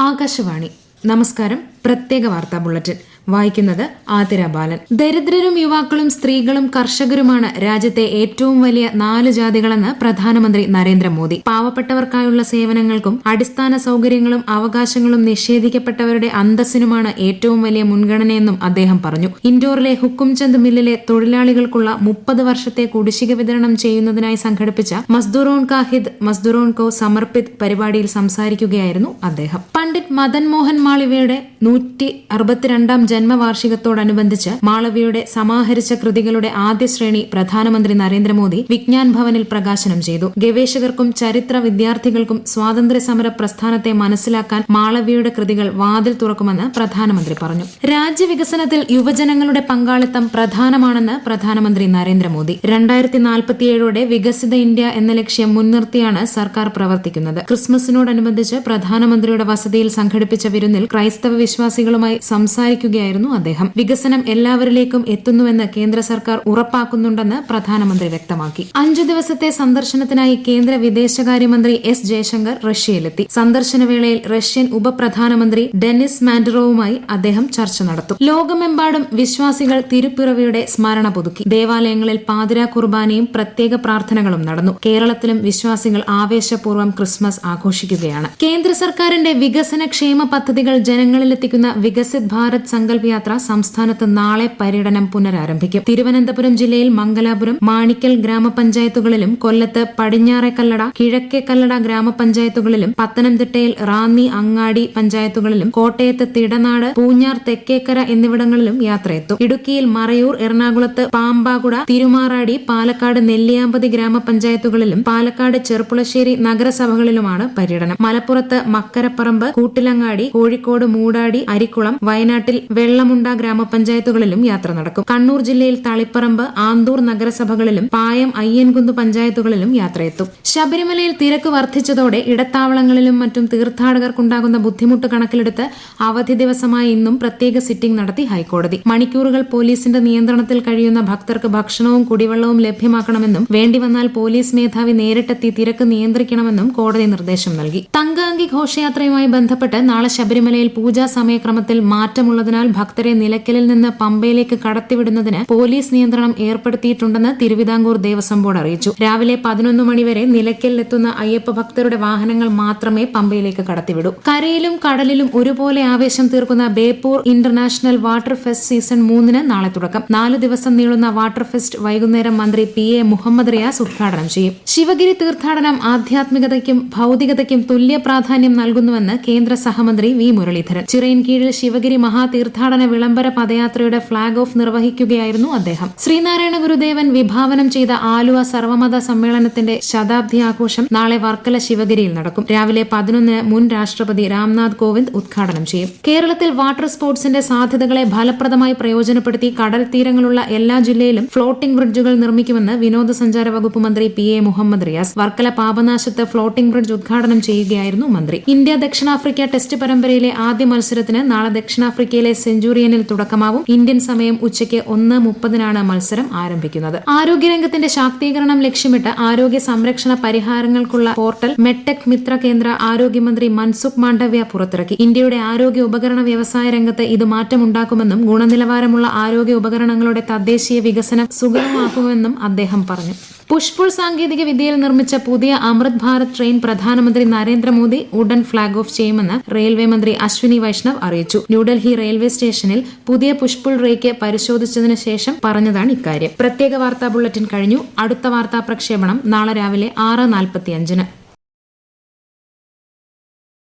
ആകാശവാണി. നമസ്കാരം. പ്രത്യേക വാർത്താ ബുള്ളറ്റിൻ വായിക്കുന്നത് ആതിര ബാലൻ. ദരിദ്രരും യുവാക്കളും സ്ത്രീകളും കർഷകരുമാണ് രാജ്യത്തെ ഏറ്റവും വലിയ 4 ജാതികളെന്ന് പ്രധാനമന്ത്രി നരേന്ദ്രമോദി. പാവപ്പെട്ടവർക്കായുള്ള സേവനങ്ങൾക്കും അടിസ്ഥാന സൌകര്യങ്ങളും അവകാശങ്ങളും നിഷേധിക്കപ്പെട്ടവരുടെ അന്തസ്സിനുമാണ് ഏറ്റവും വലിയ മുൻഗണനയെന്നും അദ്ദേഹം പറഞ്ഞു. ഇൻഡോറിലെ ഹുക്കുംചന്ദ് മില്ലിലെ തൊഴിലാളികൾക്കുള്ള 30 വർഷത്തെ കുടിശ്ശിക വിതരണം ചെയ്യുന്നതിനായി സംഘടിപ്പിച്ച മസ്ദൂറോൺ കാ ഹിത് മസ്ദൂറോൺ കോ സമർപ്പിത് പരിപാടിയിൽ സംസാരിക്കുകയായിരുന്നു അദ്ദേഹം. പണ്ഡിറ്റ് മദൻ മോഹൻ മാളവ്യയുടെ 162ാം ജന്മവാർഷികത്തോടനുബന്ധിച്ച് മാളവ്യയുടെ സമാഹരിച്ച കൃതികളുടെ ആദ്യ ശ്രേണി പ്രധാനമന്ത്രി നരേന്ദ്രമോദി വിജ്ഞാൻ ഭവനിൽ പ്രകാശനം ചെയ്തു. ഗവേഷകർക്കും ചരിത്ര വിദ്യാർത്ഥികൾക്കും സ്വാതന്ത്ര്യ സമര പ്രസ്ഥാനത്തെ മനസ്സിലാക്കാൻ മാളവ്യയുടെ കൃതികൾ വാതിൽ തുറക്കുമെന്ന് പ്രധാനമന്ത്രി പറഞ്ഞു. രാജ്യവികസനത്തിൽ യുവജനങ്ങളുടെ പങ്കാളിത്തം പ്രധാനമാണെന്ന് പ്രധാനമന്ത്രി നരേന്ദ്രമോദി. 2047 വികസിത ഇന്ത്യ എന്ന ലക്ഷ്യം മുൻനിർത്തിയാണ് സർക്കാർ പ്രവർത്തിക്കുന്നത്. ക്രിസ്മസിനോടനുബന്ധിച്ച് പ്രധാനമന്ത്രിയുടെ വസതിയിൽ സംഘടിപ്പിച്ച വിരുന്നിൽ ക്രൈസ്തവ വിശ്വാസികളുമായി സംസാരിക്കുകയായിരുന്നു അദ്ദേഹം. വികസനം എല്ലാവരിലേക്കും എത്തുന്നുവെന്ന് കേന്ദ്ര സർക്കാർ ഉറപ്പാക്കുന്നുണ്ടെന്ന് പ്രധാനമന്ത്രി വ്യക്തമാക്കി. 5 ദിവസത്തെ സന്ദർശനത്തിനായി കേന്ദ്ര വിദേശകാര്യമന്ത്രി എസ് ജയശങ്കർ റഷ്യയിലെത്തി. സന്ദർശനവേളയിൽ റഷ്യൻ ഉപപ്രധാനമന്ത്രി ഡെനിസ് മാൻഡറോവുമായി അദ്ദേഹം ചർച്ച നടത്തും. ലോകമെമ്പാടും വിശ്വാസികൾ തിരുപ്പിറവിയുടെ സ്മരണ പുതുക്കി. ദേവാലയങ്ങളിൽ പാതിരാ കുർബാനയും പ്രത്യേക പ്രാർത്ഥനകളും നടന്നു. കേരളത്തിലും വിശ്വാസികൾ ആവേശപൂർവ്വം ക്രിസ്മസ് ആഘോഷിക്കുകയാണ്. കേന്ദ്ര സർക്കാരിന്റെ വികസന ക്ഷേമ പദ്ധതികൾ ജനങ്ങളിലെത്തിക്കുന്ന വികസിത് ഭാരത് സങ്കൽപ് യാത്ര സംസ്ഥാനത്ത് നാളെ പര്യടനം പുനരാരംഭിക്കും. തിരുവനന്തപുരം ജില്ലയിൽ മംഗലാപുരം, മാണിക്കൽ ഗ്രാമപഞ്ചായത്തുകളിലും കൊല്ലത്ത് പടിഞ്ഞാറെ കല്ലട, കിഴക്കേ കല്ലട ഗ്രാമപഞ്ചായത്തുകളിലും പത്തനംതിട്ടയിൽ റാന്നി, അങ്ങാടി പഞ്ചായത്തുകളിലും കോട്ടയത്ത് തിടനാട്, പൂഞ്ഞാർ, തെക്കേക്കര എന്നിവിടങ്ങളിലും യാത്രയെത്തും. ഇടുക്കിയിൽ മറയൂർ, എറണാകുളത്ത് പാമ്പാകുട, തിരുമാറാടി, പാലക്കാട് നെല്ലിയാമ്പതി ഗ്രാമപഞ്ചായത്തുകളിലും പാലക്കാട് ചെർപ്പുളശ്ശേരി നഗരസഭകളിലുമാണ് പര്യടനം. മലപ്പുറത്ത് മക്കരപ്പറമ്പ്, കൂട്ടിലങ്ങാടി, കോഴിക്കോട് മൂടാടി, അരിക്കുളം, വയനാട്ടിൽ വെള്ളമുണ്ട ഗ്രാമപഞ്ചായത്തുകളിലും യാത്ര നടക്കും. കണ്ണൂർ ജില്ലയിൽ തളിപ്പറമ്പ്, ആന്തൂർ നഗരസഭകളിലും പായം, അയ്യൻകുന്ന് പഞ്ചായത്തുകളിലും യാത്രയെത്തും. ശബരിമലയിൽ തിരക്ക് വർദ്ധിച്ചതോടെ ഇടത്താവളങ്ങളിലും മറ്റും തീർത്ഥാടകർക്കുണ്ടാകുന്ന ബുദ്ധിമുട്ട് കണക്കിലെടുത്ത് അവധി ദിവസമായ ഇന്നും പ്രത്യേക സിറ്റിംഗ് നടത്തി ഹൈക്കോടതി. മണിക്കൂറുകൾ പോലീസിന്റെ നിയന്ത്രണത്തിൽ കഴിയുന്ന ഭക്തർക്ക് ഭക്ഷണവും കുടിവെള്ളവും ലഭ്യമാക്കണമെന്നും വേണ്ടിവന്നാൽ പോലീസ് മേധാവി നേരിട്ടെത്തി തിരക്ക് നിയന്ത്രിക്കണമെന്നും കോടതി നിർദ്ദേശം നൽകി. തങ്കഅങ്കി ഘോഷയാത്രയുമായി ബന്ധപ്പെട്ട് നാളെ ശബരിമലയിൽ പൂജാ സമയക്രമത്തിൽ മാറ്റമുള്ളതിനാൽ ഭക്തരെ നിലയ്ക്കലിൽ നിന്ന് പമ്പയിലേക്ക് കടത്തിവിടുന്നതിന് പോലീസ് നിയന്ത്രണം ഏർപ്പെടുത്തിയിട്ടുണ്ടെന്ന് തിരുവിതാംകൂർ ദേവസ്വം ബോർഡ് അറിയിച്ചു. രാവിലെ 11 മണിവരെ നിലയ്ക്കലിലെത്തുന്ന അയ്യപ്പ ഭക്തരുടെ വാഹനങ്ങൾ മാത്രമേ പമ്പയിലേക്ക് കടത്തിവിടൂ. കരയിലും കടലിലും ഒരുപോലെ ആവേശം തീർക്കുന്ന Beypore international water fest season 3 നാളെ തുടക്കം. 4 ദിവസം നീളുന്ന വാട്ടർ ഫെസ്റ്റ് വൈകുന്നേരം മന്ത്രി PA മുഹമ്മദ് റിയാസ് ഉദ്ഘാടനം ചെയ്യും. ശിവഗിരി തീർത്ഥാടനം ആധ്യാത്മികതയ്ക്കും ഭൌതികതയ്ക്കും തുല്യ പ്രാധാന്യം നൽകുന്നുവെന്ന് കേന്ദ്ര സഹമന്ത്രി വി മുരളീധരൻ. ചിറയിൻകീഴിൽ ശിവഗിരി മഹാതീർത്ഥാടന വിളംബര പദയാത്രയുടെ ഫ്ളാഗ് ഓഫ് നിർവഹിക്കുകയായിരുന്നു അദ്ദേഹം. ശ്രീനാരായണ ഗുരുദേവൻ വിഭാവനം ചെയ്ത ആലുവ സർവമത സമ്മേളനത്തിന്റെ ശതാബ്ദി ആഘോഷം നാളെ വർക്കല ശിവഗിരിയിൽ നടക്കും. രാവിലെ 11 മുൻ രാഷ്ട്രപതി രാംനാഥ് കോവിന്ദ് ഉദ്ഘാടനം ചെയ്യും. കേരളത്തിൽ വാട്ടർ സ്പോർട്സിന്റെ സാധ്യതകളെ ഫലപ്രദമായി പ്രയോജനപ്പെടുത്തി കടൽ തീരങ്ങളുള്ള എല്ലാ ജില്ലയിലും ഫ്ലോട്ടിംഗ് ബ്രിഡ്ജുകൾ നിർമ്മിക്കുമെന്ന് വിനോദസഞ്ചാര വകുപ്പ് മന്ത്രി PA മുഹമ്മദ് റിയാസ്. വർക്കല പാപനാശത്ത് ഫ്ലോട്ടിംഗ് ബ്രിഡ്ജ് ഉദ്ഘാടനം ചെയ്യുകയായിരുന്നു മന്ത്രി. ഇന്ത്യ ദക്ഷിണാഫ്രിക്ക ടെസ്റ്റ് പരമ്പരയിലെ ആദ്യ മത്സരത്തിന് നാളെ ദക്ഷിണാഫ്രിക്കയിലെ സെഞ്ചുറിയനിൽ തുടക്കമാവും. ഇന്ത്യൻ സമയം ഉച്ചയ്ക്ക് 1:30 മത്സരം ആരംഭിക്കുന്നത്. ആരോഗ്യരംഗത്തിന്റെ ശാക്തീകരണം ലക്ഷ്യമിട്ട് ആരോഗ്യ സംരക്ഷണ പരിഹാരങ്ങൾക്കുള്ള പോർട്ടൽ മെഡ്ടെക് മിത്ര കേന്ദ്ര ആരോഗ്യമന്ത്രി മൻസുഖ് മാണ്ഡവ്യ പുറത്തിറക്കി. ഇന്ത്യയുടെ ആരോഗ്യ ഉപകരണ വ്യവസായ രംഗത്ത് ഇത് മാറ്റമുണ്ടാക്കുമെന്നും ഗുണനിലവാരമുള്ള ആരോഗ്യ ഉപകരണങ്ങളുടെ തദ്ദേശീയ വികസനം സുഗമമാക്കുമെന്നും അദ്ദേഹം പറഞ്ഞു. പുഷ്പുൾ സാങ്കേതിക വിദ്യയിൽ നിർമ്മിച്ച പുതിയ അമൃത് ഭാരത് ട്രെയിൻ പ്രധാനമന്ത്രി നരേന്ദ്രമോദി ഉടൻ ഫ്ളാഗ് ഓഫ് ചെയ്യുമെന്ന് റെയിൽവേ മന്ത്രി അശ്വിനി വൈഷ്ണവ് അറിയിച്ചു. ന്യൂഡൽഹി റെയിൽവേ സ്റ്റേഷനിൽ പുതിയ പുഷ്പുൾ റേക്ക് പരിശോധിച്ചതിന് ശേഷം പറഞ്ഞതാണ് ഇക്കാര്യം. പ്രത്യേക വാർത്താ ബുള്ളറ്റിൻ കഴിഞ്ഞു. അടുത്ത വാർത്താ പ്രക്ഷേപണം നാളെ രാവിലെ 6:45.